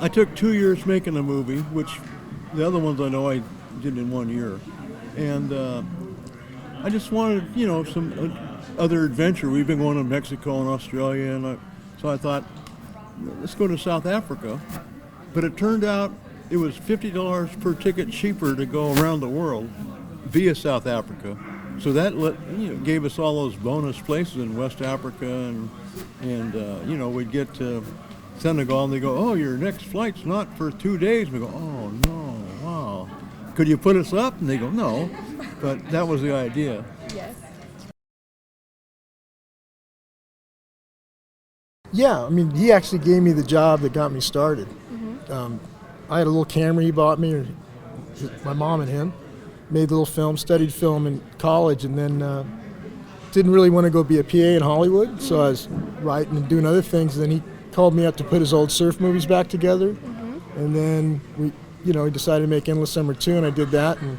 I took 2 years making a movie, which the other ones I know I did in 1 year. And I just wanted, some other adventure. We've been going to Mexico and Australia, and so I thought, let's go to South Africa. But it turned out it was $50 per ticket cheaper to go around the world via South Africa. So that gave us all those bonus places in West Africa, and we'd get to Senegal, and they go, oh, your next flight's not for 2 days. We go, oh, no, wow. Could you put us up? And they go, no. But that was the idea. Yes. Yeah, I mean, he actually gave me the job that got me started. I had a little camera he bought me, or my mom and him, made the little film, studied film in college, and then didn't really want to go be a PA in Hollywood, so I was writing and doing other things, and then he called me up to put his old surf movies back together, and then he decided to make Endless Summer 2, and I did that, and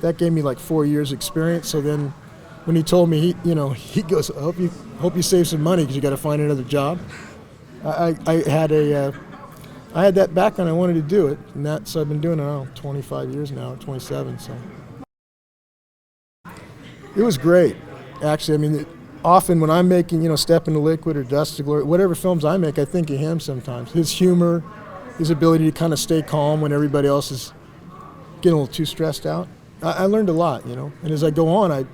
that gave me like 4 years experience. So then when he told me, he goes, I hope you save some money because you got to find another job. I had that background. I wanted to do it, and so I've been doing it 25 years now, 27. So it was great, actually. I mean, often when I'm making, Step into Liquid or Dust to Glory, whatever films I make, I think of him sometimes. His humor, his ability to kind of stay calm when everybody else is getting a little too stressed out. I learned a lot, and as I go on, I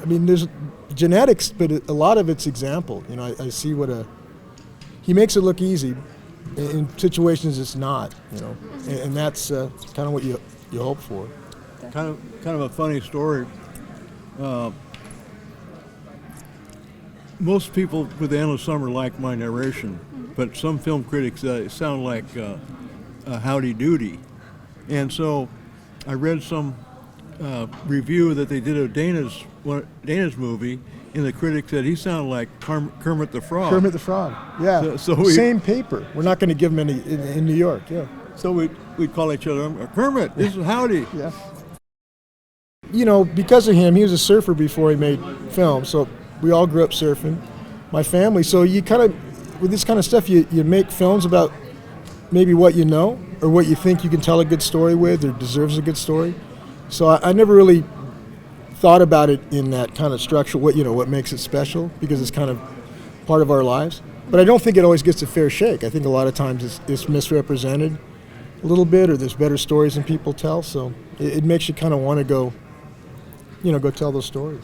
mean, there's genetics, but a lot of it's example. I see he makes it look easy. In situations it's not, and that's kind of what you hope for. Kind of a funny story. Most people with Endless Summer like my narration, but some film critics sound like a howdy doody. And so I read some review that they did of Dana's movie, and the critic said he sounded like Kermit the Frog. Kermit the Frog, yeah. Same paper. We're not going to give him any in New York, yeah. So we'd call each other, Kermit, this is howdy. Yeah. Because of him, he was a surfer before he made film, so we all grew up surfing, my family. So you kind of, with this kind of stuff, you make films about maybe what you know, or what you think you can tell a good story with, or deserves a good story. So I never really thought about it in that kind of structure, what makes it special, because it's kind of part of our lives. But I don't think it always gets a fair shake. I think a lot of times it's misrepresented a little bit, or there's better stories than people tell. So it makes you kind of want to go tell those stories.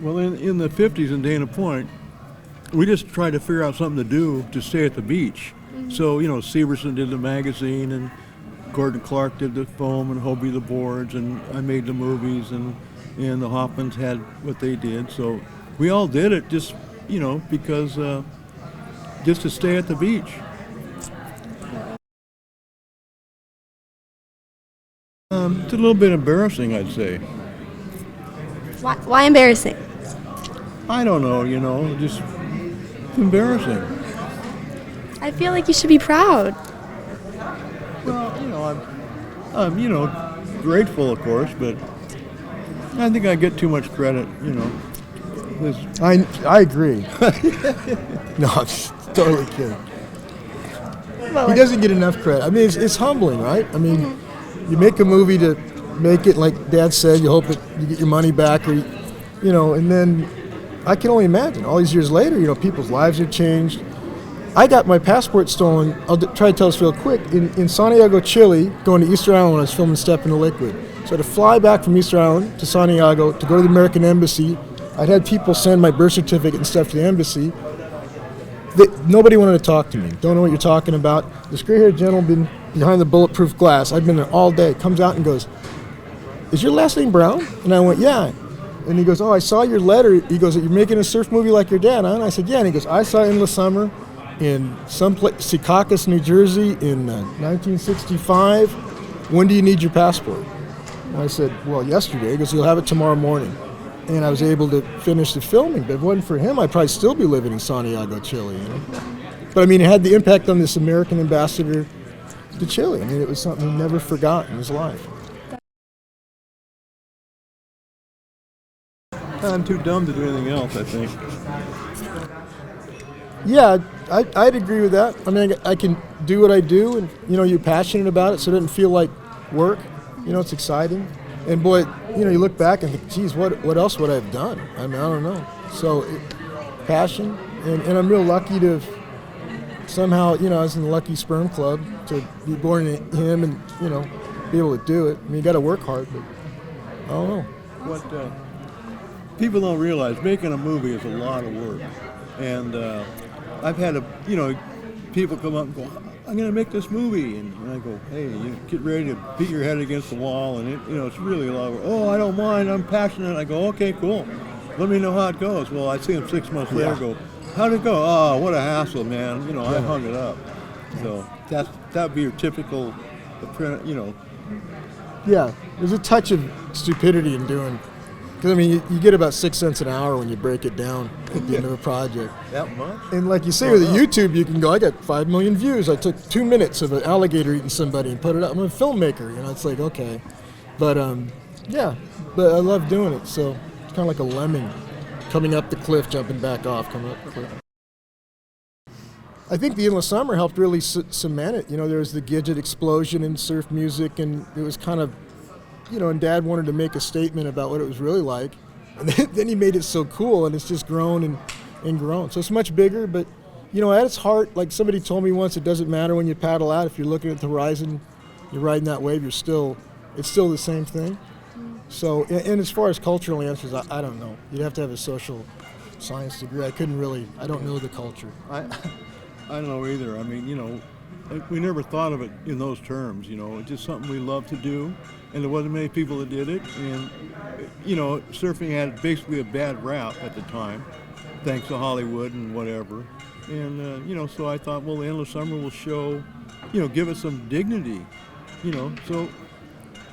Well, in the 50s in Dana Point, we just tried to figure out something to do to stay at the beach. So, Severson did the magazine, and Gordon Clark did the foam, and Hobie the boards, and I made the movies, and the Hoffmans had what they did. So we all did it just, because just to stay at the beach. It's a little bit embarrassing, I'd say. Why embarrassing? I don't know, just embarrassing. I feel like you should be proud. Well, I'm grateful, of course, but I think I get too much credit, I agree. No, I'm just totally kidding. He doesn't get enough credit. I mean, it's humbling, right? I mean, you make a movie to make it, like Dad said, you hope that you get your money back, or, and then I can only imagine all these years later, people's lives have changed. I got my passport stolen. I'll try to tell this real quick. In Santiago, Chile, going to Easter Island when I was filming Step into Liquid. So I had to fly back from Easter Island to Santiago to go to the American Embassy. I'd had people send my birth certificate and stuff to the embassy. Nobody wanted to talk to me. Don't know what you're talking about. This gray-haired gentleman behind the bulletproof glass, I'd been there all day, comes out and goes, "Is your last name Brown?" And I went, "Yeah." And he goes, "Oh, I saw your letter." He goes, "You're making a surf movie like your dad, huh?" And I said, "Yeah." And he goes, "I saw Endless Summer in some place, Secaucus, New Jersey in 1965. When do you need your passport?" And I said, "Well, yesterday." He goes, "You'll have it tomorrow morning." And I was able to finish the filming. But if it wasn't for him, I'd probably still be living in Santiago, Chile. But I mean, it had the impact on this American ambassador to Chile. I mean, it was something he never forgot in his life. I'm too dumb to do anything else, I think. Yeah, I'd agree with that. I mean, I can do what I do, and you're passionate about it, so it doesn't feel like work. It's exciting. And boy, you look back and think, geez, what else would I have done? I mean, I don't know. So, passion, and I'm real lucky to somehow, I was in the Lucky Sperm Club to be born in him and, be able to do it. I mean, you got to work hard, but I don't know. What people don't realize, making a movie is a lot of work. And I've had people come up and go, I'm going to make this movie. And I go, hey, you get ready to beat your head against the wall. And it's really a lot of work. Oh, I don't mind. I'm passionate. I go, okay, cool. Let me know how it goes. Well, I see them 6 months later go, how'd it go? Oh, what a hassle, man. I hung it up. So that'd be your typical, Yeah, there's a touch of stupidity in doing, because I mean, you get about 6 cents an hour when you break it down at the end of a project. That much? And like you say, with YouTube, you can go, I got 5 million views. I took 2 minutes of an alligator eating somebody and put it up. I'm a filmmaker, it's like, okay. But but I love doing it. So it's kind of like a lemming coming up the cliff, jumping back off, coming up the cliff. I think the Endless Summer helped really cement it. There was the Gidget explosion in surf music, and it was kind of, and Dad wanted to make a statement about what it was really like. And then he made it so cool, and it's just grown and grown. So it's much bigger, but, at its heart, like somebody told me once, it doesn't matter when you paddle out. If you're looking at the horizon, you're riding that wave, it's still the same thing. So, and as far as cultural answers, I don't know. You'd have to have a social science degree. I don't know the culture. I don't know either. I mean, we never thought of it in those terms, It's just something we love to do, and there wasn't many people that did it. And, surfing had basically a bad rap at the time, thanks to Hollywood and whatever. And, so I thought, well, the Endless Summer will show, give it some dignity, So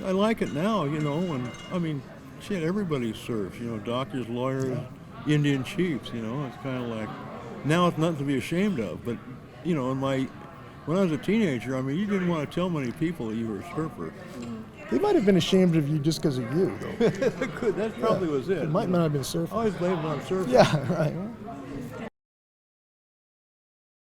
I like it now, and, I mean, shit, everybody surfs, doctors, lawyers, Indian chiefs, It's kind of like, now it's nothing to be ashamed of, but when I was a teenager, I mean, you didn't want to tell many people that you were a surfer. They might have been ashamed of you just because of you, though. That probably was it. It might not have been surfing. I always blamed it on surfing. Yeah, right.